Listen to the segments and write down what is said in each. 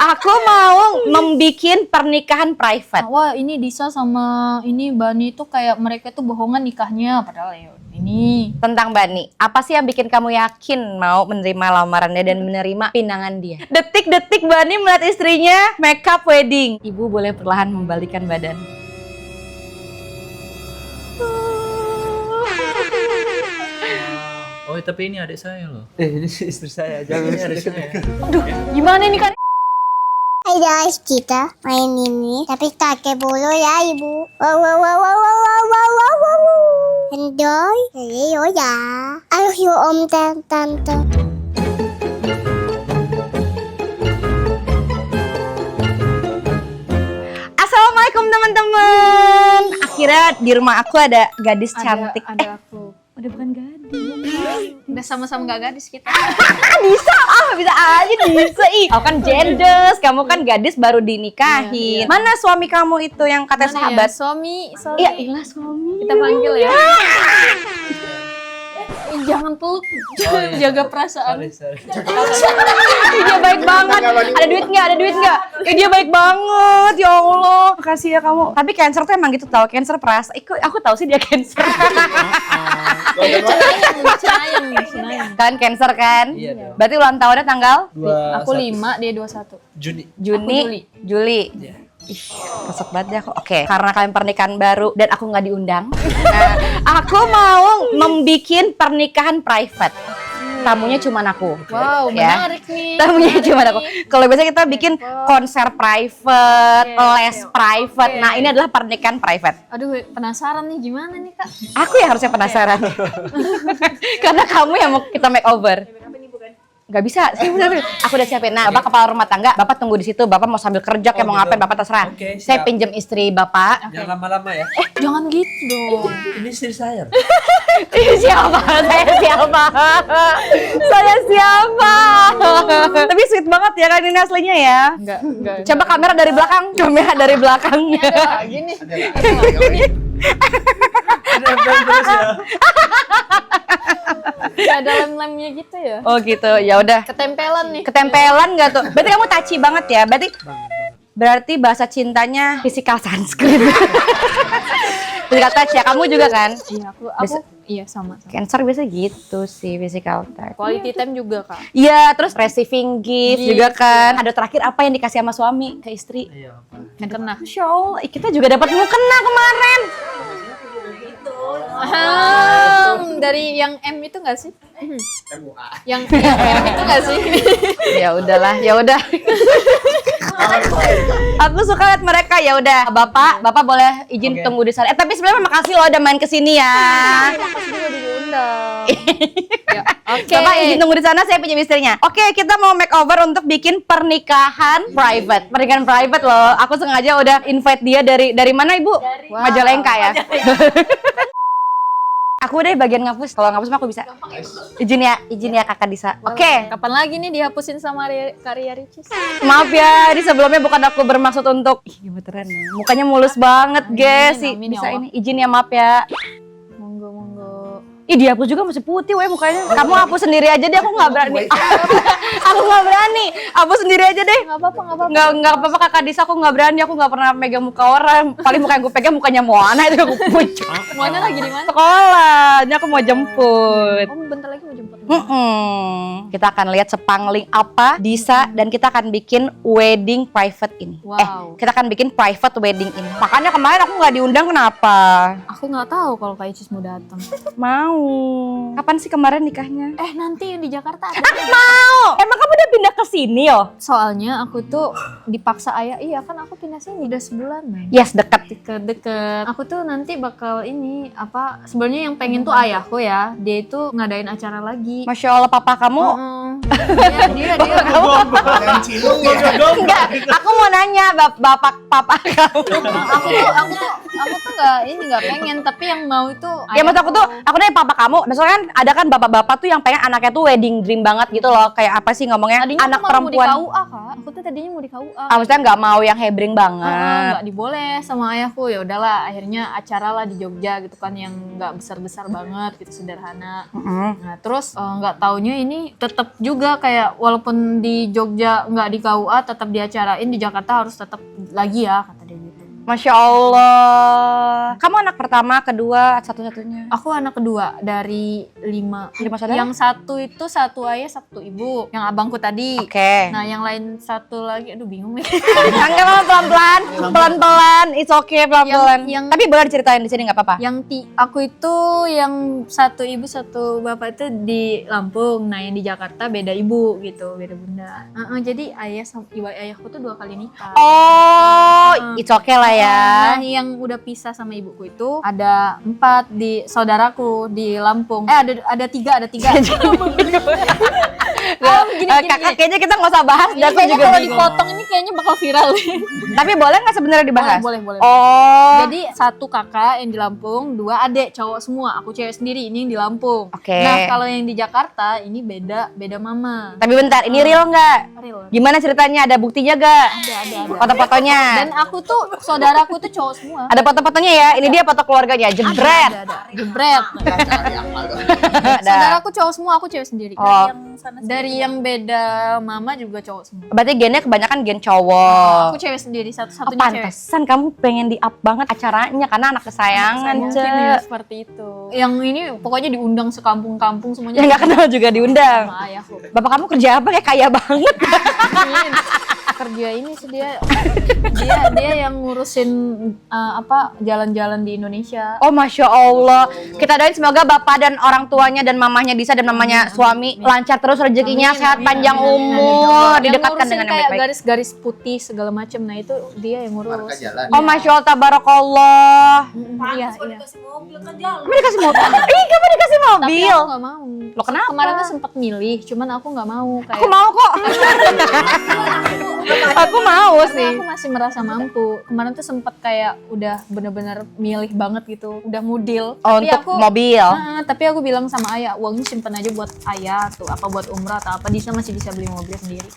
Aku mau membikin pernikahan private. Wah, ini Disa sama ini Bani tuh kayak mereka tuh bohongan nikahnya, padahal ya ini. Tentang Bani, apa sih yang bikin kamu yakin mau menerima lamarannya dan menerima pinangan dia? Detik-detik Bani melihat istrinya makeup wedding. Ibu boleh perlahan membalikkan badan. Oh, tapi ini adik saya loh. Ini istri saya, jangan Ini adik saya. Aduh, gimana nih kan? Hai guys, kita main ini tapi pakai bulu ya ibu. Wow wow wow wow wow wow wow wow wow. Enjoy, yo ya. Ayo yuk om tante. Assalamualaikum teman-teman. Akhirnya di rumah aku ada gadis cantik. Ada aku. Udah bukan gadis. Udah sama-sama gak gadis kita. Bisa aja bisa. Ih, kau kan jendes, kamu kan gadis baru dinikahin. Iya. Mana suami kamu itu yang katanya Mana sahabat? ya? Suami. Iya, ilah suami. Kita panggil ya. Jangan peluk, jaga perasaan. Sorry. Ih, dia baik banget. Ada duit nggak? Ih, dia baik banget, ya Allah. Makasih ya kamu. Tapi cancer tuh emang gitu tau, cancer perasa. Aku tahu sih dia cancer. Cenayang. Kan cancer kan? Iya dong. Berarti ulang tahunnya tanggal? Aku 5, dia 21. Juni. Juli. Iya. Ih, resep banget ya aku. Oke, karena kalian pernikahan baru dan aku nggak diundang, aku mau membikin pernikahan private. Tamunya cuma aku. Wow, Ya. menarik nih. Tamunya cuma aku. Kalau biasanya kita bikin konser private, les private. Nah, ini adalah pernikahan private. Aduh, penasaran nih gimana nih Kak? Aku yang harusnya penasaran. Karena kamu yang mau kita make over. Gak bisa, aku udah siapin. Nah, Bapak kepala rumah tangga, Bapak tunggu di situ. Bapak mau sambil kerja kayak mau ngapain, Bapak terserah. Oke, Saya siap. pinjam istri Bapak. Jangan lama-lama ya. Jangan gitu dong. Ini istri saya. Siapa? Saya siapa? Tapi sweet banget ya kan ini aslinya ya. Enggak. Coba kamera dari belakang. Gini. Terus ya. Gak ada lem-lemnya gitu ya. Oh gitu, ya udah. Ketempelan nih. Ketempelan nggak tuh? Berarti kamu touchy banget ya? Berarti bahasa cintanya physical sunscreen. Physical touch ya, kamu juga kan? Iya, aku iya sama. Cancer biasa gitu sih, physical touch. Quality time juga Kak. Iya, terus receiving gift juga kan. Ada terakhir apa yang dikasih sama suami ke istri? Iya, apa? Kena. Masya Allah, kita juga dapat mukena kemarin. Dari yang M itu nggak sih? Yang M itu nggak sih? Ya udahlah, ya udah. Aku suka lihat mereka. Ya udah, Bapak boleh izin Oke. tunggu di sana. Tapi sebenarnya makasih loh udah main kesini ya. Makasih juga diundang. Ya, oke. Bapak izin tunggu di sana, saya pinjam istrinya. Oke, kita mau make over untuk bikin pernikahan private. Pernikahan private loh. Aku sengaja udah invite dia dari mana Ibu? Majalengka ya. Aku udah bagian ngapus. Kalau ngapus mah aku bisa. Izin ya Kakak Disa. Oke. Kapan lagi nih dihapusin sama karya Ricis? Maaf ya, di sebelumnya bukan aku bermaksud untuk gemeteran ya. Mukanya mulus banget, guys. Amin, ya Bisa Allah. ini. Izin ya, maaf ya. Monggo. Ih, dihapus juga masih putih weh mukanya. Kamu hapus sendiri aja deh, aku nggak berani. Aku nggak berani. Hapus sendiri aja deh. Nggak apa-apa. Nggak apa-apa Kakak Disa, aku nggak berani. Aku nggak pernah megang muka orang. Paling muka yang gue pegang mukanya Moana itu aku pucuk. Semuanya lagi di mana? Sekolah, ini aku mau jemput. Oh, bentar lagi mau jemput. Kita akan lihat sepangling apa Disa dan kita akan bikin wedding private ini. Wow. Kita akan bikin private wedding ini. Makanya kemarin aku nggak diundang, kenapa? Aku nggak tahu kalau Kak Icis mau datang. Mau. Kapan sih kemarin nikahnya? Nanti yang di Jakarta ada. Mau. Emang kamu udah pindah ke sini yo? Soalnya aku tuh dipaksa ayah. Iya kan aku pindah sini udah sebulanan. Yes, dekat. Deket. Aku tuh nanti bakal ini apa? Sebenarnya yang pengen tuh ayahku ya. Dia itu ngadain acara lagi. Masya Allah, papa kamu. Dia. Enggak, aku mau nanya bapak papa kamu. aku tuh nggak pengen, tapi yang mau itu Ya maksud aku tuh, aku nanya papa kamu. Maksudnya kan ada kan bapak-bapak tuh yang pengen anaknya tuh wedding dream banget gitu loh. Kayak apa sih ngomongnya? tadinya Anak aku mau di perempuan. KUA Kak. Aku tuh tadinya mau di KUA. Maksudnya nggak mau yang hebring banget. Nggak diboleh sama ayahku. Ya udahlah, akhirnya acara lah di Jogja gitu kan yang nggak besar-besar banget gitu, sederhana. Nah terus nggak taunya ini tetap juga kayak walaupun di Jogja nggak di KUA tetap diacarain, di Jakarta harus tetap lagi ya kata dia gitu. Masya Allah. Kamu anak pertama, kedua, satu-satunya? Aku anak kedua dari 5 saudara? Yang satu itu satu ayah satu ibu, yang abangku tadi. Oke. Nah yang lain satu lagi, aduh bingung nih. Enggak apa pelan-pelan. It's okay pelan-pelan. Yang- Tapi boleh diceritain di sini nggak apa-apa. Aku itu yang satu ibu satu bapak itu di Lampung, nah yang di Jakarta beda ibu gitu, beda bunda. Jadi ayah sama ayahku tuh 2 kali nikah. Oh, it's okay lah ya. Nah, yang udah pisah sama ibuku itu ada 4 di saudaraku di Lampung. Ada 3. Kakak kayaknya kita nggak usah bahas. Ini Dan aku kayaknya juga kalau bingung. dipotong ini kayaknya bakal viral. Tapi boleh nggak sebenarnya dibahas? Boleh. Oh. Jadi 1 kakak yang di Lampung, 2 adik cowok semua. Aku cewek sendiri, ini yang di Lampung. Oke. Nah, kalau yang di Jakarta ini beda mama. Tapi bentar, ini real nggak? Real. Gimana ceritanya? Ada buktinya gak? Ada. Foto-fotonya. Dan aku tuh saudaraku tuh cowok semua. Ada foto-fotonya ya. Ini dia foto keluarganya. Jebret. Ada. Jebret. Ada. Saudaraku cowok semua, aku cewek sendiri. Oh. Dari yang beda mama juga cowok semua. Berarti gennya kebanyakan gen cowok. Aku cewek sendiri, Oh, satu-satunya cewek. pantesan kamu pengen di-up banget acaranya karena anak kesayangan, Mungkin ya, Ce. seperti itu. Yang ini pokoknya diundang sekampung-kampung semuanya. Yang nggak kenal juga diundang. Sama ayahku. Bapak kamu kerja apa? Kayak kaya banget. Kerja ini sih dia yang ngurusin jalan-jalan di Indonesia. Oh, Masya Allah. Kita doain semoga bapak dan orang tuanya dan mamanya Disa dan mamanya suami lancar terus rezekinya, sehat panjang umur, Yang didekatkan ngurusin dengan yang kayak baik-baik. garis-garis putih segala macam. Nah itu dia yang ngurus. Oh, Masya Allah, tabarakallah. Iya. Kamu dikasih mobil? Ih, kamu dikasih Tapi mobil. aku nggak mau. Loh, kenapa? Kemarin tuh sempat milih, cuman aku nggak mau. Kayak Aku mau kok. Aku mau karena sih. aku masih merasa mampu. Kemarin tuh sempat kayak udah bener-bener milih banget gitu, udah mudil. Oh, untuk mobil. Tapi aku bilang sama ayah, uangnya simpen aja buat ayah tuh, apa buat umrah atau apa. Disa masih bisa beli mobil sendiri.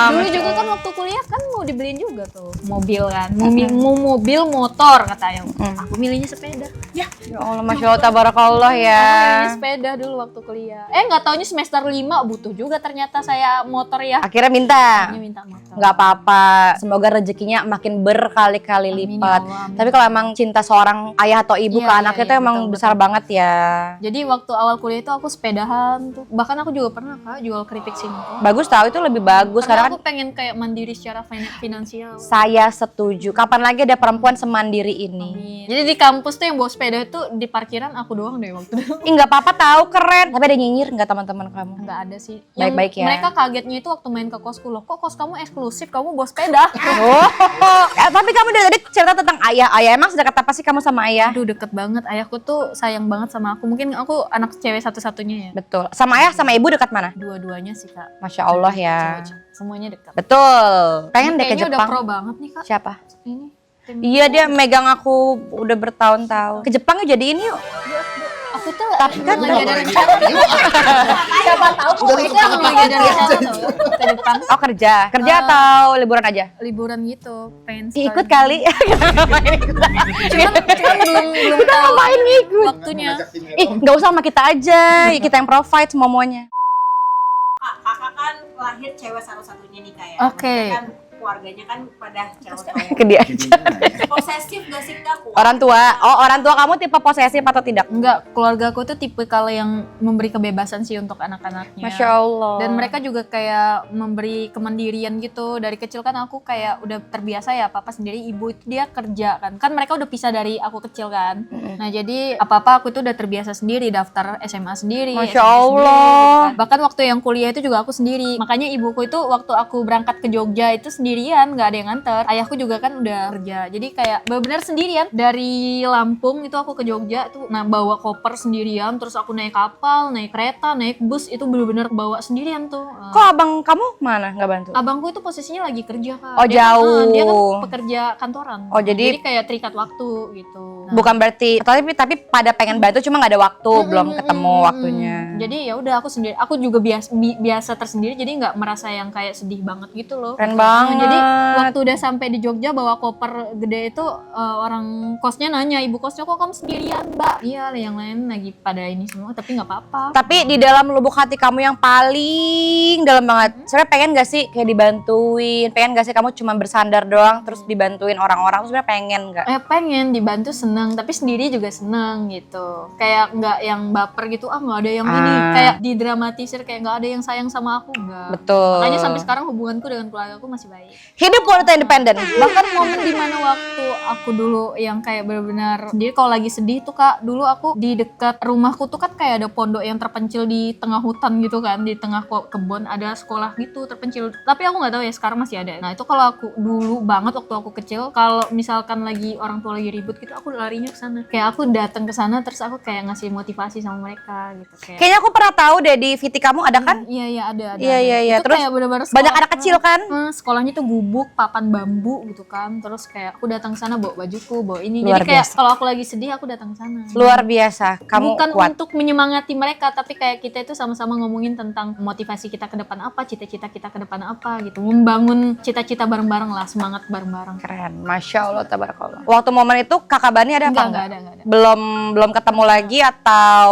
Dulu juga kan waktu kuliah kan mau dibeliin juga tuh mobil kan, mau mobil motor kata ayah. Aku milihnya sepeda. Ya Allah, Masya Allah, tabarakallah ya. Milihnya sepeda dulu waktu kuliah. Nggak taunya semester 5 butuh juga ternyata saya motor ya. Akhirnya minta. Akhirnya minta motor. Nggak apa-apa, semoga rezekinya makin berkali-kali Amin, lipat. ya Allah, amin. Tapi kalau emang cinta seorang ayah atau ibu Iya, ke anaknya iya, itu emang betul, besar betul. banget ya. Jadi waktu awal kuliah itu aku sepedahan tuh. Bahkan aku juga pernah Kak jual keripik singkong. Bagus tahu itu lebih bagus Karena karena aku pengen kayak mandiri secara finansial. saya setuju. Kapan lagi ada perempuan semandiri ini? Amin. Jadi di kampus tuh yang bawa sepeda itu di parkiran aku doang deh waktu itu. Ih, nggak apa-apa tahu, keren. Tapi ada nyinyir nggak teman-teman kamu? Nggak ada sih. Baik-baik ya. Mereka kagetnya itu waktu main ke kosku loh. Kok kos kamu eksklusif? Kamu bawa sepeda? Oh, tapi kamu dari tadi cerita tentang ayah. Ayah emang sedekat apa sih kamu sama ayah? Aduh deket banget. Ayahku tuh sayang banget sama aku. Mungkin aku anak cewek satu-satunya ya. Betul. Sama ayah sama ibu dekat mana? Dua-duanya sih Kak. Masya Allah ya. Cowok-cowok. Semuanya dekat. Betul. Pengen deh ke Kayaknya udah Jepang. pro banget nih Kak. Siapa? Ini. tim- Iya, dia megang aku udah bertahun-tahun. Ke Jepang yuk, jadi ini yuk. Aku tuh Tapi kan lagi ada rencana. Siapa tahu kok itu yang lagi ada rencana tuh ke Jepang. Oh, kerja. Kerja atau liburan aja? Liburan gitu, pengen Ih, ikut sekali. kali. Cuman belum tahu Main ikut. waktunya. Ih, nggak usah sama kita aja. Kita yang provide semuanya. Kakak kan lahir cewek satu-satunya nih Kak ya. Oke. Maksudnya kan keluarganya kan pada cewek-cewek. Ke dia aja. Posesif gak sih Kak? Orang tua. Oh, orang tua kamu tipe posesif atau tidak? Enggak, keluarga aku tuh tipe kalau yang memberi kebebasan sih untuk anak-anaknya. Masya Allah. Dan mereka juga kayak memberi kemandirian gitu. Dari kecil kan aku kayak udah terbiasa ya, papa sendiri, ibu itu dia kerja kan. Kan mereka udah pisah dari aku kecil kan. Nah jadi apa-apa aku tuh udah terbiasa sendiri, daftar SMA sendiri. Masya SMP Allah. sendiri, gitu kan. Bahkan waktu yang kuliah itu juga aku sendiri. Makanya ibuku itu waktu aku berangkat ke Jogja itu sendirian, nggak ada yang nganter. Ayahku juga kan udah kerja. Jadi kayak benar-benar sendirian. Dari Lampung itu aku ke Jogja tuh, nah bawa koper sendirian, terus aku naik kapal, naik kereta, naik bus, itu benar-benar bawa sendirian tuh. Kok abang kamu mana nggak bantu? Abangku itu posisinya lagi kerja Kak. Oh, jauh. Dia kan pekerja kantoran. Oh, jadi kayak terikat waktu gitu. Nah, Bukan berarti, tapi pada pengen bantu cuma nggak ada waktu, belum ketemu waktunya. Jadi ya udah aku sendiri. Aku juga biasa tersendiri, jadi nggak merasa yang kayak sedih banget gitu loh. Keren banget. Jadi waktu udah sampai di Jogja bawa koper gede itu orang kosnya nanya, ibu kosnya kok kamu sendirian mbak? Iya yang lain lagi pada ini semua tapi nggak apa-apa. Tapi di dalam lubuk hati kamu yang paling dalam banget, sebenarnya pengen gak sih kayak dibantuin? Pengen gak sih kamu cuma bersandar doang terus dibantuin orang-orang? Sebenarnya pengen gak? Pengen dibantu seneng, tapi sendiri juga seneng gitu. Kayak nggak yang baper gitu, nggak ada yang ini. Kayak didramatisir, kayak nggak ada yang sayang sama aku, nggak. Betul. Makanya sampai sekarang hubunganku dengan keluarga aku masih baik. Hidup wanita independen. Bahkan momen dimana waktu aku dulu yang kayak benar-benar sendiri, kalau lagi sedih tuh kak, dulu aku di dekat rumahku tuh kan kayak ada pondok yang terpencil di tengah hutan gitu kan, di tengah kebun ada sekolah gitu terpencil. Tapi aku nggak tahu ya sekarang masih ada. Nah itu kalau aku dulu banget waktu aku kecil, kalau misalkan lagi orang tua lagi ribut gitu, aku larinya ke sana. Kayak aku datang ke sana terus aku kayak ngasih motivasi sama mereka gitu. Kayaknya aku pernah tahu deh di VT kamu ada kan? Iya ada. Iya. Itu Terus kayak bener-bener banyak anak kecil kan? Sekolahnya tuh gubuk, papan bambu gitu kan. Terus kayak aku datang sana bawa bajuku, bawa ini. Luar Jadi kayak biasa. kalau aku lagi sedih aku datang sana. Luar biasa. Kamu Bukan kuat. untuk menyemangati mereka, tapi kayak kita itu sama-sama ngomongin tentang motivasi kita ke depan apa, cita-cita kita ke depan apa gitu. Membangun cita-cita bareng-bareng lah, semangat bareng-bareng. Keren. Masya Allah, tabarakallah. Waktu momen itu kakak Bani ada apa Enggak ada. Belum ketemu lagi atau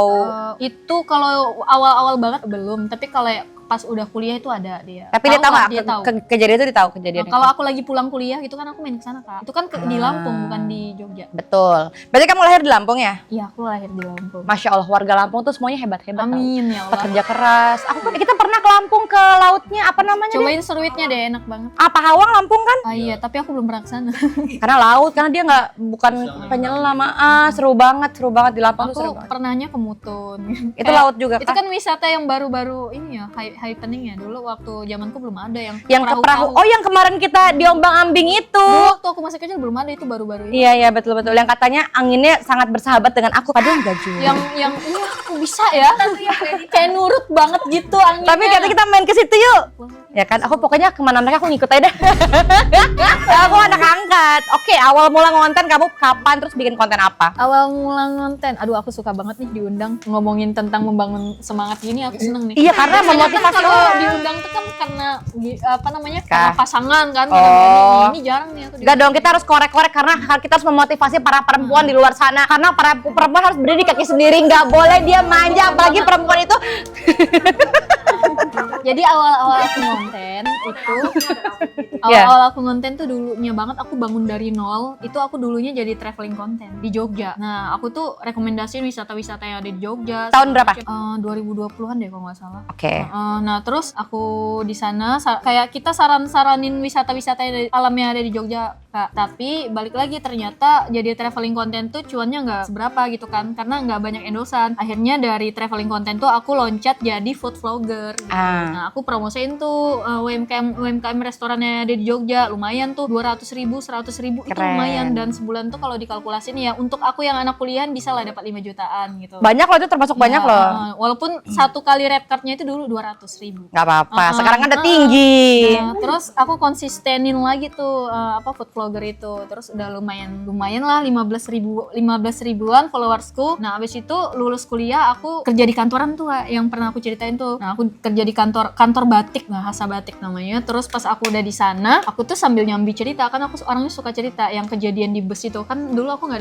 Itu kalau awal-awal banget belum, tapi kalau pas udah kuliah itu ada dia. tapi dia tahu lah, nggak tahu. kejadian itu? Dia tahu kejadian Kalau itu? aku lagi pulang kuliah gitu kan aku main ke sana kak. Itu kan di Lampung bukan di Jogja. Betul. Berarti kamu lahir di Lampung ya? Iya aku lahir di Lampung. Masya Allah, warga Lampung tuh semuanya hebat-hebat. Amin ya Allah. Pekerja keras. Kita pernah ke Lampung, ke lautnya apa namanya? Cobain seruitnya deh, enak banget. Apa Hawang Lampung kan? Iya, tapi aku belum pernah ke sana. Karena laut, karena dia bukan penyelam. Seru banget di Lampung tuh seru Aku banget. pernahnya ke Mutun. Itu laut juga Itu kah? kan wisata yang baru-baru ini ya, happening ya. Dulu waktu zamanku belum ada yang Yang ke perahu. Oh, yang kemarin kita diombang-ambing itu. Dulu waktu aku masih kecil belum ada, itu baru-baru ini. Iya betul. Yang katanya anginnya sangat bersahabat dengan aku. Padahal enggak juga. Yang iya aku bisa ya. Kayak nurut banget gitu anginnya. Tapi kata kita main ke situ yuk. Ya kan, aku pokoknya kemana mereka aku ngikut aja dah. Aku anak angkat. Oke, awal mula ngonten kamu kapan, terus bikin konten apa? Awal mula ngonten, aduh aku suka banget nih diundang ngomongin tentang membangun semangat gini, aku seneng nih. Iya, karena Biasanya kan memotivasi kalau orang. diundang tuh kan karena karena Kah? pasangan kan, Oh. kadang-kadang ini jarang nih aku Enggak dong, kita harus korek-korek karena kita harus memotivasi para perempuan di luar sana. Karena para perempuan harus berdiri di kaki sendiri, nggak boleh dia manja. Apalagi perempuan itu Jadi awal-awal aku ngonten itu, Iya. awal-awal aku ngonten tuh dulunya banget aku bangun dari nol. Itu aku dulunya jadi traveling konten di Jogja. Nah aku tuh rekomendasiin wisata-wisata yang ada di Jogja. Tahun berapa? 2020-an deh kalau nggak salah. Oke. Nah terus aku di sana kayak kita saran-saranin wisata-wisata alam yang ada di Jogja kak. Tapi balik lagi ternyata jadi traveling konten tuh cuannya nggak seberapa gitu kan, karena nggak banyak endosan. Akhirnya dari traveling konten tuh aku loncat jadi food vlogger. Gitu. Nah aku promosiin tuh UMKM restorannya ada di Jogja, lumayan tuh 200.000, 100.000 itu Keren. lumayan, dan sebulan tuh kalau dikalkulasin ya untuk aku yang anak kuliahan bisa lah dapat 5 jutaan gitu. Banyak loh, itu termasuk banyak Ya, loh. walaupun satu kali red cardnya itu dulu 200.000. Nggak apa-apa, sekarang kan udah Nah, tinggi. terus aku konsistenin lagi tuh food vlogger itu, terus udah lumayan lah 15 ribuan followersku. Nah abis itu lulus kuliah aku kerja di kantoran tuh Kak, yang pernah aku ceritain tuh. Nah aku kerja di kantor batik, Hasa Batik namanya. Terus pas aku udah di sana, aku tuh sambil nyambi cerita, kan aku orangnya suka cerita yang kejadian di bus itu. Kan dulu aku nggak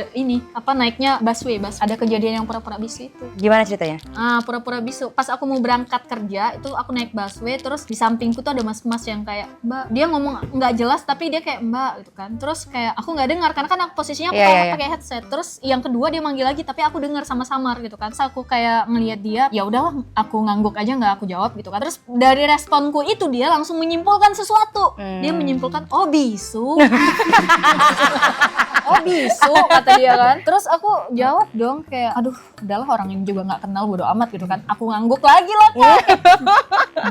ada naiknya busway, ada kejadian yang pura-pura bisu itu. Gimana ceritanya? Pura-pura bisu. Pas aku mau berangkat kerja itu aku naik busway, terus di sampingku tuh ada mas-mas yang kayak Mbak, dia ngomong nggak jelas tapi dia kayak Mbak gitu kan. Terus kayak aku nggak dengar karena kan aku posisinya aku pakai headset. Terus yang kedua dia manggil lagi tapi aku dengar sama samar gitu kan. Terus aku kayak ngelihat dia, ya udahlah aku ngangguk aja nggak aku jawab gitu kan. Terus dari responku itu dia langsung menyimpulkan sesuatu. Dia menyimpulkan oh bisu. Oh bisu kata dia kan. Terus aku jawab dong kayak aduh udahlah orang ini juga nggak kenal, bodo amat gitu kan. Aku ngangguk lagi loh Kak.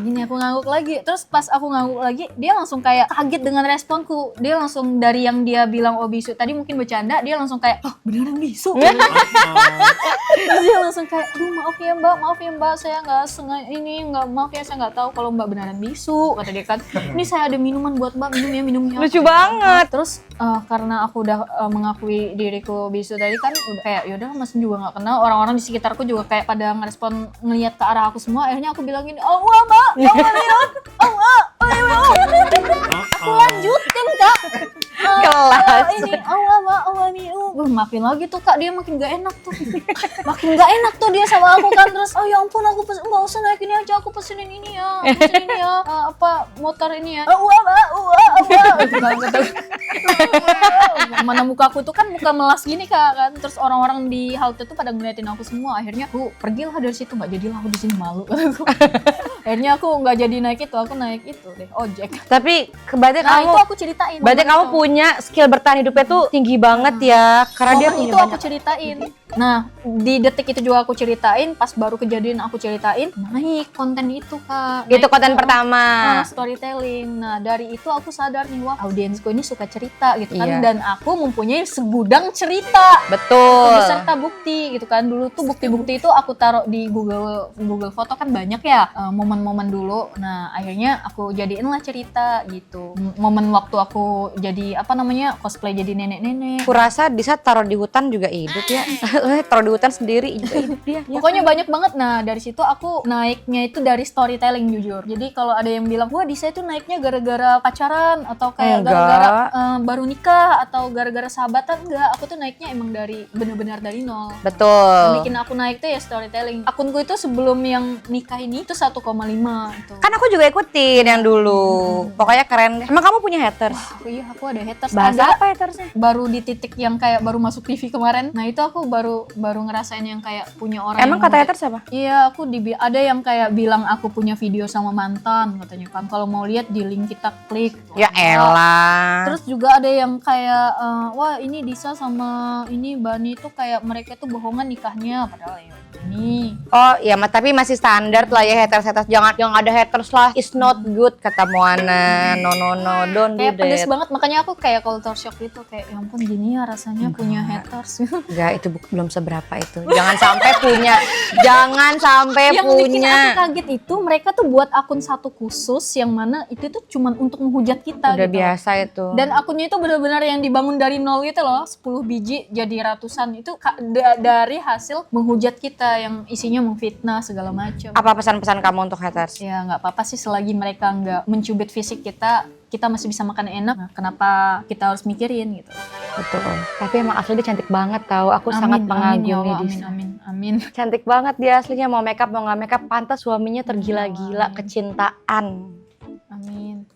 Gini aku ngangguk lagi. Terus pas aku ngangguk lagi dia langsung kayak kaget dengan responku. Dia langsung dari yang dia bilang oh bisu tadi mungkin bercanda, dia langsung kayak oh beneran bisu. Terus dia langsung kayak aduh maaf ya mbak saya nggak sengaja maaf ya saya nggak tahu kalau mbak beneran bisu kata dia kan. Ini saya ada minuman buat mbak, minumnya. Lucu banget. Terus karena aku udah mengakui diriku bisu tadi kan udah kayak yaudah mas juga nggak kenal, orang-orang di sekitarku juga kayak pada ngerespon ngelihat ke arah aku semua. Akhirnya aku bilang gini, oh mbak, aku lanjut makin lagi tuh Kak, dia makin gak enak tuh. Makin gak enak tuh dia sama aku kan. Terus, oh ya ampun, aku nggak usah naik ini aja, aku pesenin ini ya, pesenin ini ya, motor ini ya. Gitu kan, kata. Mana muka aku tuh kan muka melas gini Kak kan. Terus orang-orang di halte tuh pada ngeliatin aku semua. Akhirnya aku pergilah dari situ, nggak jadilah aku di sini, malu. Akhirnya aku nggak jadi naik itu, aku naik itu deh, ojek. Tapi berarti Nah kamu itu aku ceritain. berarti momen kamu itu. punya skill bertahan hidupnya tuh tinggi banget ya. Karena dia Momen punya itu banyak. aku ceritain. Nah di detik itu juga aku ceritain. Pas baru kejadian aku ceritain, naik konten itu Kak. Itu Naik konten pertama. storytelling. Nah dari itu aku sadar nih, wah audiensku ini suka cerita gitu kan. Iya. Dan aku mempunyai segudang cerita Betul. beserta bukti gitu kan. Dulu tuh bukti-bukti itu aku taruh di Google Foto kan banyak ya, momen-momen dulu. Nah akhirnya aku jadiin lah cerita gitu. Momen waktu aku jadi cosplay jadi nenek-nenek. Kurasa di saat taruh di hutan juga hidup ya. Taruh di hutan sendiri juga hidup dia. Pokoknya banyak banget. Nah dari situ aku naiknya itu dari storytelling jujur. Jadi kalau ada yang bilang, wah Disa itu naiknya gara-gara pacaran atau kayak Enggak. gara-gara baru nikah atau gara-gara sahabatan, enggak. Aku tuh naiknya emang dari benar-benar dari nol. Yang Betul. bikin aku naik tuh ya storytelling. Akunku itu sebelum yang nikah ini itu 1,5 itu. Kan aku juga ikutin yang dulu. Pokoknya keren deh. Emang kamu punya haters? Aku ada haters. Bahasa Ada apa hatersnya? baru di titik yang kayak baru masuk TV kemarin. Nah itu aku baru ngerasain yang kayak punya orang. Emang yang kata haters apa? Iya, aku ada yang kayak bilang aku punya video sama mantan katanya kan. Kalau mau lihat di link kita klik. Ya elah. Terus juga ada yang kayak wah ini Disa sama ini Bani tuh kayak mereka tuh bohongan nikahnya, padahal ya ini. Oh iya, tapi masih standar lah ya haters. Jangan yang ada haters lah. It's not good kata Moana. No, don't do Kayak pedes that. banget, makanya aku kayak culture shock gitu, kayak ya ampun gini ya rasanya punya haters. Enggak, itu belum seberapa itu. Jangan sampai punya. Jangan sampai Yang bikin punya. aku kaget itu mereka tuh buat akun satu khusus yang mana itu tuh cuman untuk menghujat kita Udah gitu. biasa itu. Dan akunnya itu benar-benar yang dibangun dari nol gitu loh, 10 biji jadi ratusan. Itu dari hasil menghujat kita yang isinya memfitnah segala macam. Apa pesan-pesan kamu untuk haters? Ya nggak apa-apa sih selagi mereka nggak mencubit fisik kita masih bisa makan enak. Nah, kenapa kita harus mikirin gitu? Betul. Tapi emang asli dia cantik banget tahu. Aku sangat Amin, ya mengagumi Allah, Disa. amin. Cantik banget dia aslinya, mau makeup mau nggak makeup pantas suaminya tergila-gila Amin. kecintaan. Amin.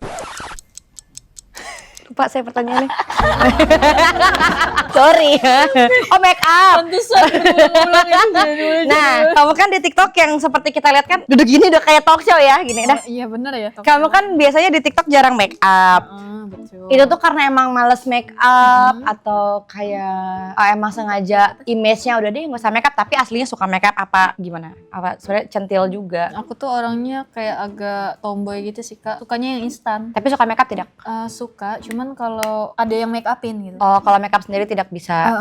Lupa saya pertanyaannya. Sorry. Oh makeup. Nah, kamu kan di TikTok yang seperti kita lihat kan duduk gini udah kayak talk show ya, gini dah. Iya bener ya. Kamu kan biasanya di TikTok jarang make up. Betul. Itu tuh karena emang males make up atau kayak emang sengaja image-nya udah deh nggak usah make up tapi aslinya suka make up apa gimana? Apa sebenarnya centil juga. Aku tuh orangnya kayak agak tomboy gitu sih Kak. Sukanya yang instan. Tapi suka make up tidak? Suka, cuman kalau ada yang make upin gitu. Oh, kalau make up sendiri tidak bisa.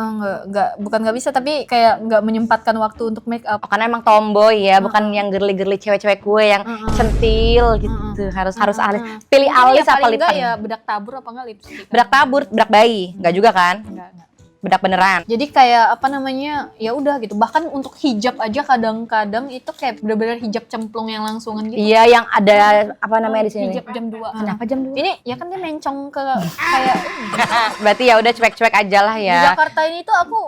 Bukan nggak bisa, tapi kayak nggak menyempatkan waktu untuk make up. Oh, karena emang tomboy ya, bukan yang girly-girly cewek-cewek gue yang centil gitu. Harus alis. Pilih alis apa lip enggak tint? ya bedak tabur apa enggak lipstick? Bedak tabur, bedak bayi, enggak juga kan? Enggak. Bedak beneran. Jadi kayak ya udah gitu. Bahkan untuk hijab aja kadang-kadang itu kayak bener-bener hijab cemplung yang langsungan gitu. Iya, yang ada apa namanya di sini? Hijab jam 2. Kenapa jam 2? Ini ya kan dia mencong ke kayak Berarti ya udah cuek-cuek aja lah di ya. Jakarta ini tuh aku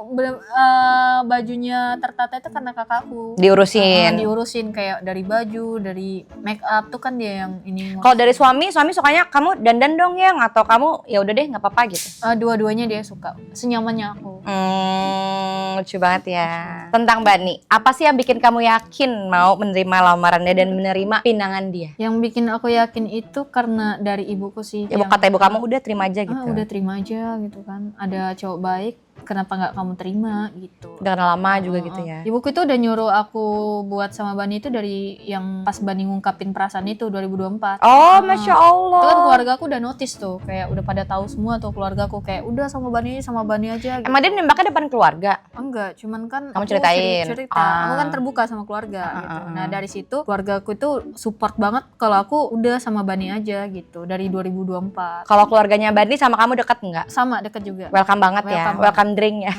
bajunya tertata itu karena kakakku. Diurusin kayak dari baju, dari make up tuh kan dia yang ini. Kalau dari suami sukanya kamu dandan dong yang atau kamu ya udah deh nggak apa-apa gitu. Dua-duanya dia suka, senyamannya aku. Lucu banget ya. Tentang Bani, apa sih yang bikin kamu yakin mau menerima lamarannya dan menerima pinangan dia? Yang bikin aku yakin itu karena dari ibuku sih. Ya kata ibu kamu udah terima aja gitu. Udah terima aja gitu kan. Ada cowok baik, kenapa nggak kamu terima gitu. Udah kenal lama juga gitu ya. Ibuku itu udah nyuruh aku buat sama Bani itu dari yang pas Bani ngungkapin perasaan itu 2024. Oh, Masya Allah. Itu kan keluarga aku udah notice tuh, kayak udah pada tahu semua tuh keluarga aku kayak udah sama Bani aja gitu. Emang dia nembaknya depan keluarga? Enggak, cuman kan kamu aku ceritain. cerita. Aku kan terbuka sama keluarga gitu. Nah, dari situ keluarga aku itu support banget kalau aku udah sama Bani aja gitu dari 2024. Kalau keluarganya Bani sama kamu dekat nggak? Sama deket juga. Welcome banget ya. Welcome Welcome drink ya.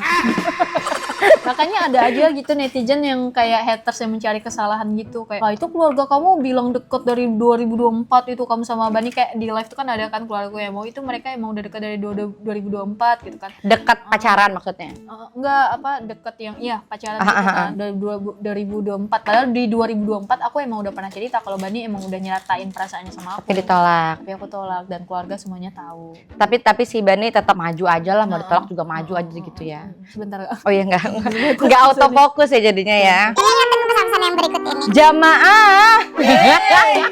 Makanya ada aja gitu netizen yang kayak haters yang mencari kesalahan gitu. Kayak, "Ah, itu keluarga kamu bilang deket dari 2024 itu kamu sama Bani." Kayak di live tuh kan ada kan keluarga gue mau itu mereka emang udah deket dari 2024 gitu kan. Dekat pacaran maksudnya. Enggak apa deket yang iya pacaran gitu kan dari 2024. Padahal di 2024 aku emang udah pernah cerita kalau Bani emang udah nyeratain perasaannya sama aku. Tapi ditolak. Tapi aku tolak dan keluarga semuanya tahu. Tapi si Bani tetap maju aja lah, mau ditolak juga maju aja gitu ya. Sebentar. Oh iya enggak autofokus ya jadinya ya. Ingatkan pesan-pesan yang berikut ini. Jamaah.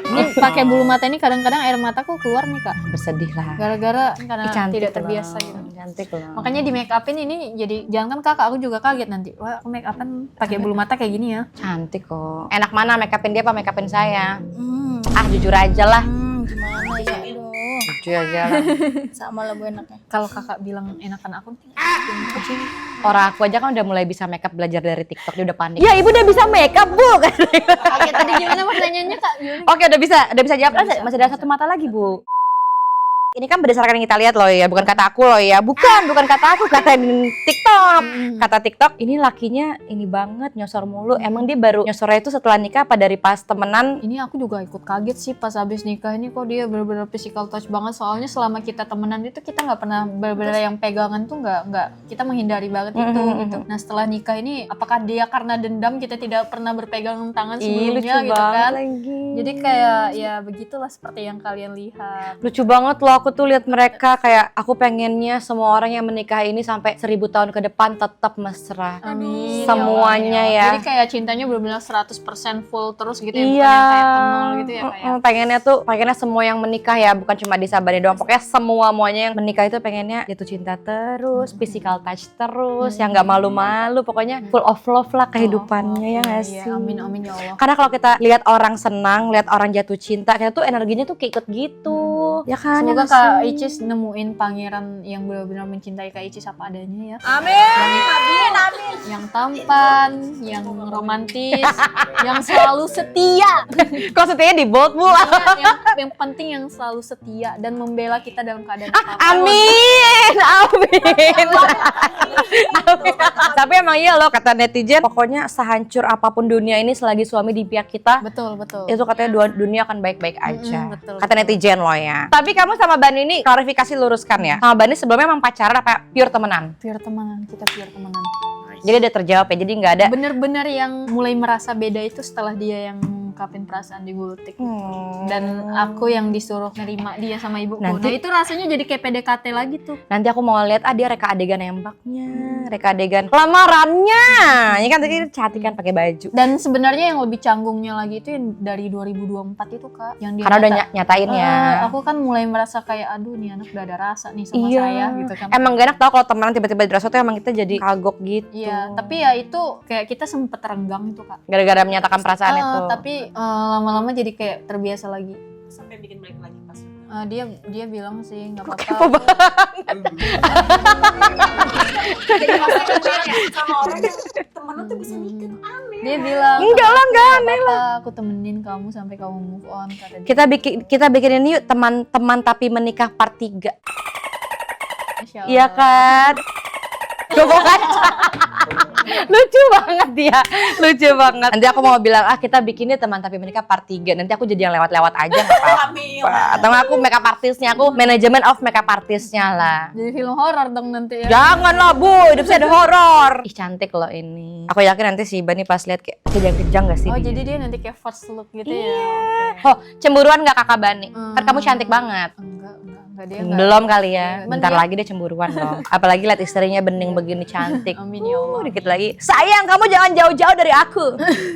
Ini pakai bulu mata ini kadang-kadang air mataku keluar nih Kak. Bersedih lah. Gara-gara karena Ih, cantik tidak loh. terbiasa gitu. Cantik loh. Makanya di make upin ini jadi jangan kan Kak, aku juga kaget nanti. Wah, aku make upan pakai bulu mata kayak gini ya. Cantik kok. Enak mana make upin dia apa make upin saya? Ah jujur aja lah. Gimana ya? Aduh. Jujur aja lah. Sama lah bu enaknya. Kalau Kakak bilang enakan aku Orang aku aja kan udah mulai bisa make up belajar dari TikTok, dia udah panik. Ya ibu udah bisa make up bu. Oke, tadi gimana pertanyaannya Kak? Gimana? Oke udah bisa jawab. Masih ada satu mata lagi bu. Ini kan berdasarkan yang kita lihat loh ya, bukan kata aku loh ya. Bukan kata aku, kata TikTok. Kata TikTok, ini lakinya ini banget nyosor mulu. Emang dia baru nyosornya itu setelah nikah apa dari pas temenan? Ini aku juga ikut kaget sih pas habis nikah ini kok dia bener-bener physical touch banget. Soalnya selama kita temenan itu kita nggak pernah bener-bener yang pegangan tuh nggak kita menghindari banget itu gitu. Nah setelah nikah ini apakah dia karena dendam kita tidak pernah berpegangan tangan sebelumnya gitu kan? Lagi. Jadi kayak ya begitulah seperti yang kalian lihat. Lucu banget loh, aku tuh lihat mereka kayak aku pengennya semua orang yang menikah ini sampai 1000 tahun ke depan tetap mesra. Amin. Semuanya ya. Jadi kayak cintanya benar-benar 100% full terus gitu ya, bukan Iya. yang kayak kenal gitu ya kayak. Pengennya semua yang menikah ya, bukan cuma di Sabari doang. Pokoknya semuanya yang menikah itu pengennya jatuh cinta terus, physical touch terus, yang nggak malu-malu. Pokoknya full of love lah kehidupannya ya nggak sih? Iya, amin amin ya Allah. Karena kalau kita lihat orang senang, lihat orang jatuh cinta, kita tuh energinya tuh keikut gitu. Ya kan? Semoga ya nggak Kak sih? Icis nemuin pangeran yang benar-benar mencintai Kak Icis apa adanya ya. Amin. Yang tampan, yang romantis, yang selalu setia. Kok setianya di bold bu? yang penting yang selalu setia dan membela kita dalam keadaan Amin, amin. Tapi emang iya loh kata netizen, pokoknya sehancur apapun dunia ini selagi suami di pihak kita, Betul. itu katanya dunia akan baik-baik aja. betul, Kata netizen loh ya. Tapi kamu sama Bani ini klarifikasi luruskan ya. Sama Bani sebelumnya emang pacaran apa pure temenan? Pure temenan, kita pure temenan. Jadi udah terjawab ya, jadi nggak ada. Bener-bener yang mulai merasa beda itu setelah dia yang ngungkapin perasaan di gultik. Dan aku yang disuruh nerima dia sama ibuku. Nanti- Nah itu rasanya jadi kayak PDKT lagi tuh. Nanti aku mau lihat dia reka adegan nembaknya, reka adegan lamarannya. Ini kan tadi cantik kan pakai baju. Dan sebenarnya yang lebih canggungnya lagi itu yang dari 2024 itu Kak. Yang dia Karena udah nyata- nyatain ya. Aku kan mulai merasa kayak aduh nih anak udah ada rasa nih sama Iya. saya gitu kan. Emang gak enak tau kalau temenan tiba-tiba dirasa tuh emang kita jadi kagok gitu. Iya, tapi ya itu kayak kita sempet renggang itu Kak. Gara-gara menyatakan perasaan itu. Tapi lama-lama jadi kayak terbiasa lagi. Sampai bikin balik lagi pas. Dia bilang sih nggak kepo apa-apa. Jadi pasti kan ya, sama orang yang temen lu tuh bisa nikah tuh aneh. Dia bilang Enggak lah, enggak aneh lah. Aku temenin kamu sampai kamu move on kata dia. Kita bikinin yuk teman-teman tapi menikah part 3. Masya Allah. Iya kan? Gogo kaca. Lucu banget dia. Lucu banget. Nanti aku mau bilang, kita bikinnya teman tapi menikah part 3. Nanti aku jadi yang lewat-lewat aja enggak apa-apa. Hamil. Atau nggak aku makeup artisnya, aku manajemen of makeup artisnya lah. Jadi film horor dong nanti ya. Jangan lah bu, hidup saya ada horor. Ih cantik loh ini. Aku yakin nanti si Bani pas lihat kayak kejang-kejang gak sih? Oh dia? jadi dia nanti kayak first look gitu Iya. ya. Oh cemburuan gak kakak Bani? Kan kamu cantik banget. Enggak dia enggak. Belum kali ya, Iya. bentar lagi dia cemburuan loh. Apalagi lihat istrinya bening begini cantik. Amin ya Allah. Dikit lagi. Sayang kamu jangan jauh-jauh dari aku.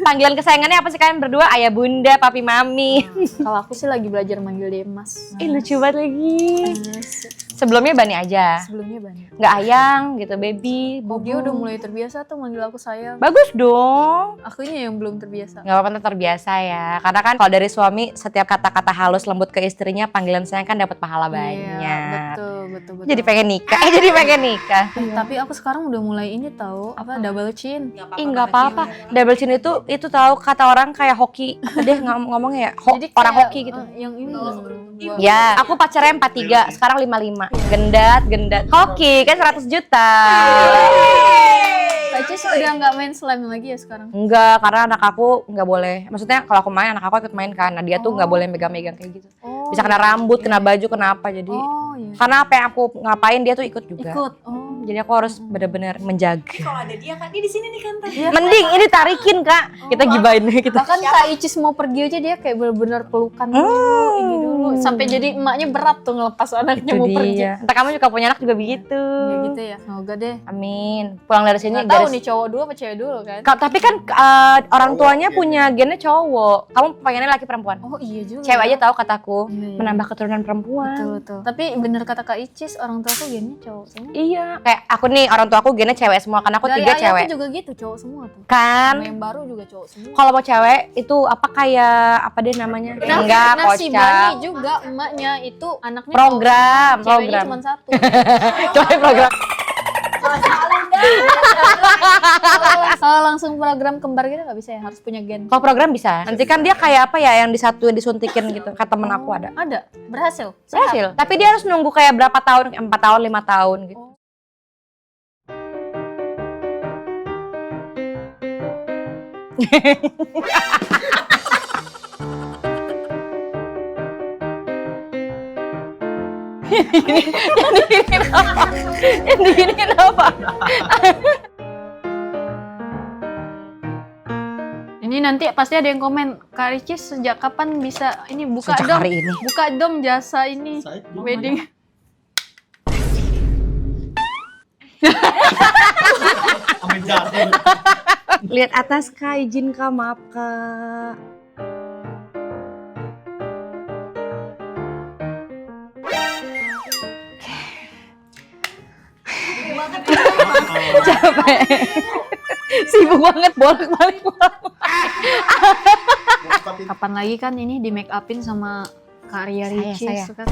Panggilan kesayangannya apa sih kalian berdua? Ayah bunda, papi mami. Kalau aku sih lagi belajar manggil dia Mas. Ih lucu banget lagi. Mas. Sebelumnya Bani aja. Sebelumnya banyak. Nggak ayang gitu, baby. Oh, dia udah mulai terbiasa tuh manggil aku sayang. Bagus dong. Akunya yang belum terbiasa. Nggak apa-apa ntar terbiasa ya. Karena kan kalau dari suami setiap kata-kata halus lembut ke istrinya panggilan sayang kan dapat pahala banyak. Iya, betul. Jadi pengen nikah. Jadi pengen nikah. Tapi aku sekarang udah mulai ini tahu apa double chin. Ih nggak apa-apa. Double chin itu tahu kata orang kayak hoki. Apa deh ngomongnya ya? Jadi Orang kayak, hoki gitu. Yang ini. Ya, aku pacarnya 43, sekarang 55. Gendat. Hoki kan 100 juta. Kak Cis Udah nggak main slime lagi ya sekarang? Enggak, karena anak aku nggak boleh. Maksudnya kalau aku main, anak aku ikut main kan. Nah dia tuh nggak boleh megang-megang kayak gitu. Oh, Bisa kena rambut, kena baju, kena apa. Jadi Oh iya. karena apa yang aku ngapain dia tuh ikut juga. Ikut. Oh. Jadi aku harus benar-benar menjaga. Kalau ada dia kan, dia di sini nih kan. Mending ini tarikin kak. Kita gibain kita. Bahkan Kak Icis mau pergi aja dia kayak benar-benar pelukan dulu, ini dulu. Sampai jadi emaknya berat tuh ngelepas anaknya Itu mau pergi. dia. Entah kamu juga punya anak juga begitu. Ya gitu ya. Semoga deh. Amin. Pulang dari sini Nggak tahu garis. nih cowok dulu apa cewek dulu kan? Tapi kan orang tuanya punya gennya cowok. Kamu pengennya laki perempuan? Oh iya juga. Cewek aja tahu kataku. Iya, iya. Menambah keturunan perempuan. Betul betul. Tapi bener kata Kak Icis, orang tua aku gennya cowok semua. Iya. Kayak aku nih orang tua aku gennya cewek semua. Karena aku Dari 3 ayahku cewek. juga gitu, cowok semua tuh. Kan? Sama yang baru juga cowok semua. Kalau mau cewek itu apa kayak apa deh namanya? Enggak, Nah, si kocak. Bani juga emaknya itu anaknya Program, cowok. Ceweknya program. cuma satu. Coba program. Kalau langsung program kembar gitu nggak bisa ya, harus punya gen. Kalau program bisa. Nanti kan dia kayak apa ya yang disuntikin gitu. Kata temen aku ada. Ada, berhasil. Berhasil. Tapi dia harus nunggu kayak berapa tahun? 4 tahun, 5 tahun gitu. Yang diginiin apa? Ini nanti pasti ada yang komen, Kak Ricis sejak kapan bisa ini buka Sejak dong, hari ini. buka dong jasa ini wedding. Lihat atas kak, izin kak, maaf kak. Capek. Sibuk banget bolak-balik. Kapan lagi kan ini di make upin sama Kak Ria Ricis saya. kan?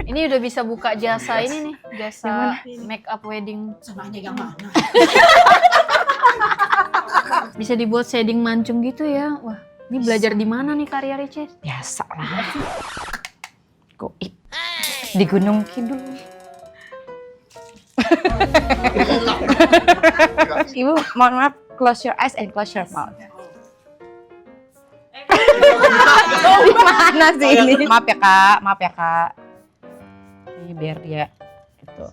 Ini udah bisa buka jasa ini nih, jasa make up wedding. Samanya yang mana? Bisa dibuat shading mancung gitu ya. Wah, ini belajar di mana nih Kak Ria Ricis? Biasa lah. Goib. Di Gunung Kidul. Ibu, mohon maaf, close your eyes and close your mouth. Gimana sih ini? Maaf ya kak, maaf ya kak. Ini biar dia gitu.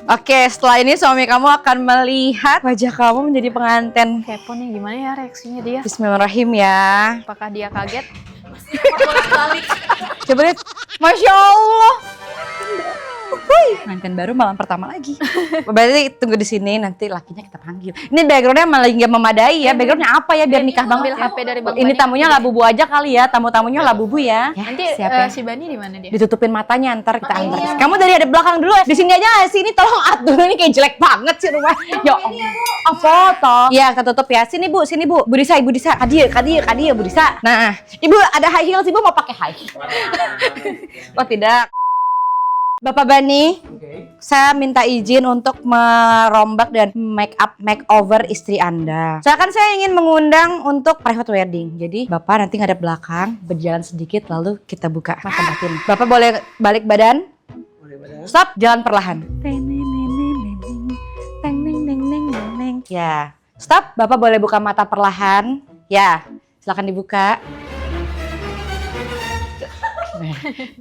Oke, setelah ini suami kamu akan melihat wajah kamu menjadi pengantin. Kepo nih gimana ya reaksinya dia? Bismillahirrahmanirrahim ya. Apakah dia kaget? Coba lihat, Masya Allah. Pengantin baru malam pertama lagi. Berarti tunggu di sini, nanti lakinya kita panggil. Ini backgroundnya malah nggak memadai ya. Backgroundnya apa ya biar nikah Ambil banget ya. HP dari Bang Ini Bani. tamunya labubu aja kali ya, tamu-tamunya labubu ya. Nanti siap ya. si Bani di mana dia? Ditutupin matanya ntar kita antar. Kamu dari ada belakang dulu ya. Di sini aja nggak sih? Ini tolong atur, ini kayak jelek banget sih rumah. Ya Allah. Oh, foto. Iya, kita tutup ya. Sini Bu, sini Bu. Bu Disa, Ibu Disa. Kadir, Bu Disa. Nah, Ibu ada high heels, Ibu mau pakai high. Oh tidak. Bapak Bani, saya minta izin untuk merombak dan makeover istri Anda. Soalnya saya ingin mengundang untuk private wedding. Jadi Bapak nanti ngadep belakang, berjalan sedikit lalu kita buka mata batin. Bapak boleh balik badan? Stop, jalan perlahan. Ya, stop. Bapak boleh buka mata perlahan. Ya, silakan dibuka.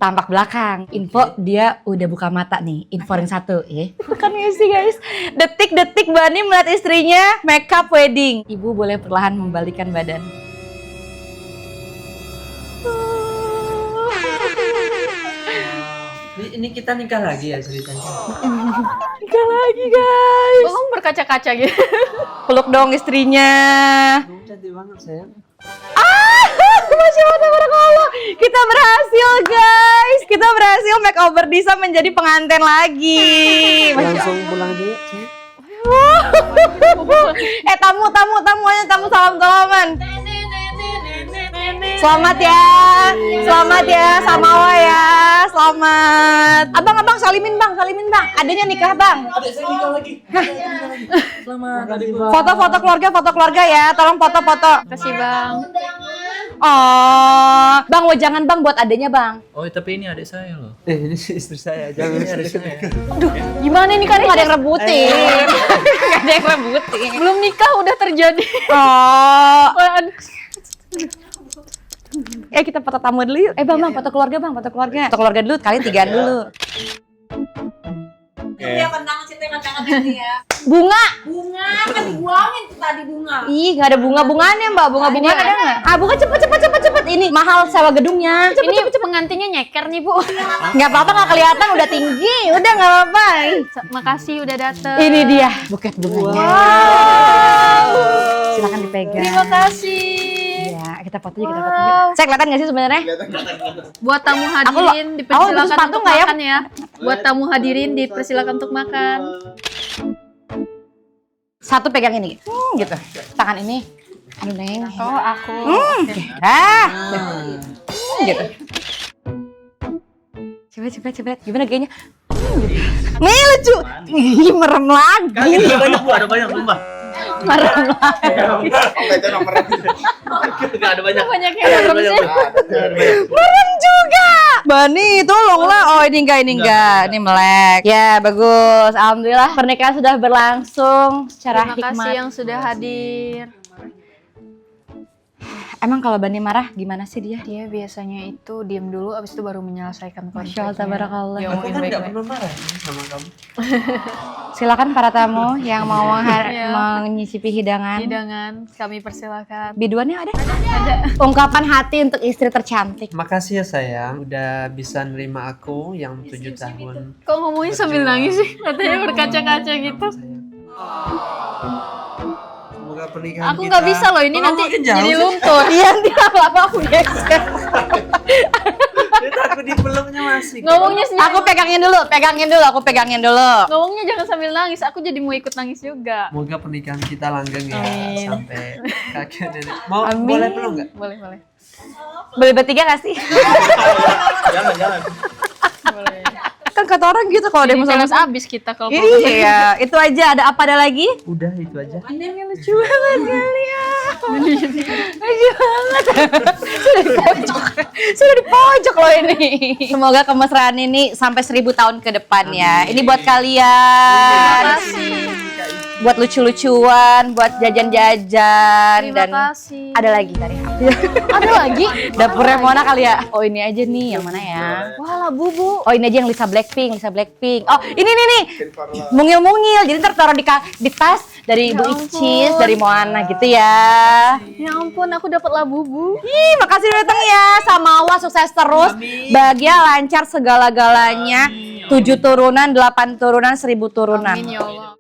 Tampak belakang, info dia udah buka mata nih, info yang satu ya. Bukan sih guys, detik-detik Bani melihat istrinya makeup wedding. Ibu boleh perlahan membalikkan badan. Ini kita nikah lagi ya ceritanya. Nikah lagi guys. Kamu berkaca-kaca gitu. Peluk dong istrinya. Cantik banget sayang. Masya Allah, tabarakallah. Kita berhasil guys. Kita berhasil makeover Disa menjadi pengantin lagi. Langsung pulang aja ya. sayang. Tamu salam-salaman. Selamat ya, samawa ya, selamat. selamat. Abang salimin bang. Adanya nikah bang. Adik saya nikah lagi. Selamat. Foto keluarga ya. Tolong foto-foto. Kasih bang. Oh, bang jangan bang buat adanya bang. Oh, tapi ini adik saya loh. Ini istri saya, jangan Ini adik istri saya. Gimana ini kan nggak ada yang rebutin. Nggak ada yang rebutin. Belum nikah udah terjadi. Oh, Aduh. kita foto tamu dulu yuk. Bang, foto keluarga bang, foto keluarga. Foto keluarga dulu, kalian tigaan dulu. Dia kenang sih tengah-tengah ini ya. Bunga. Bunga kan dibuangin tuh tadi bunga. Ih, nggak ada bunga-bunganya mbak. Bunga-bunga ada nggak? Bunga cepet. Ini mahal sewa gedungnya. Ini pengantinnya nyeker nih bu. Nggak apa-apa, nggak kelihatan, udah tinggi. Udah nggak apa-apa. Makasih udah dateng. Ini dia buket bunganya. Silakan dipegang. Terima kasih. Iya, kita foto yuk. Saya kelihatan nggak sih sebenarnya? Buat tamu hadirin dipersilakan untuk makan ya. Buat tamu hadirin dipersilakan untuk makan. Satu pegang ini, gitu. Tangan ini, aduh neng. Oh aku. Gitu. Coba. Gimana kayaknya? Nih lucu. Ih, merem lagi. Ada banyak sumpah. Merem lagi. Enggak ada banyak. Banyak yang merem sih. Merem juga. Bani, tolonglah. Oh, ini enggak. Ini melek. Ya, bagus. Alhamdulillah pernikahan sudah berlangsung secara Terima kasih hikmat. yang sudah hadir. Emang kalau Bani marah gimana sih dia? Dia biasanya itu diem dulu, abis itu baru menyelesaikan Masya Allah, konfliknya. tabarakallah. Dia Aku omongin kan nggak baik-baik. pernah marah sama kamu. Silakan para tamu yang mau Iya. menyicipi hidangan. Hidangan kami persilakan. Biduannya ada? Ungkapan hati untuk istri tercantik. Makasih ya sayang, udah bisa nerima aku yang 7 tahun. Kok ngomongin sambil nangis sih? Katanya berkaca-kaca gitu. Semoga pernikahan Aku nggak bisa loh, ini Kok nanti makin jauh jadi sih? luntur. Iya, nanti apa aku geser. Itu aku dipeluknya masih. Ngomongnya sendiri. Aku pegangin dulu. Ngomongnya jangan sambil nangis, aku jadi mau ikut nangis juga. Semoga pernikahan kita langgeng ya Amin. sampai kakek nenek. Mau Amin. boleh peluk nggak? Boleh. Boleh bertiga gak sih? Jangan. Boleh. Kan kata orang gitu kalau ada yang mau Teles sama. abis kita kalau Iya, itu aja. Ada apa ada lagi? Udah itu aja. Lucu banget kalian. Lucu banget. Sudah di pojok loh ini. Semoga kemesraan ini sampai 1000 tahun ke depan ya. Ini buat kalian. Terima kasih. Buat lucu-lucuan, buat jajan-jajan Terima dan kasih. ada lagi tadi. Ada lagi? Dapurnya Mona kali ya. Oh, ini aja nih, yang mana ya? Wah lah bubu. Oh, ini aja yang Lisa Blackpink. Oh, ini nih. Mungil-mungil. Jadi ntar taruh di tas dari Ibu ampun. Icis, dari Moana gitu ya. Ya ampun, aku dapat lah bubu. Ih, makasih udah datang ya. Samawa sukses terus. Bahagia, lancar segala-galanya. 7 turunan, 8 turunan, 1000 turunan. Amin ya Allah.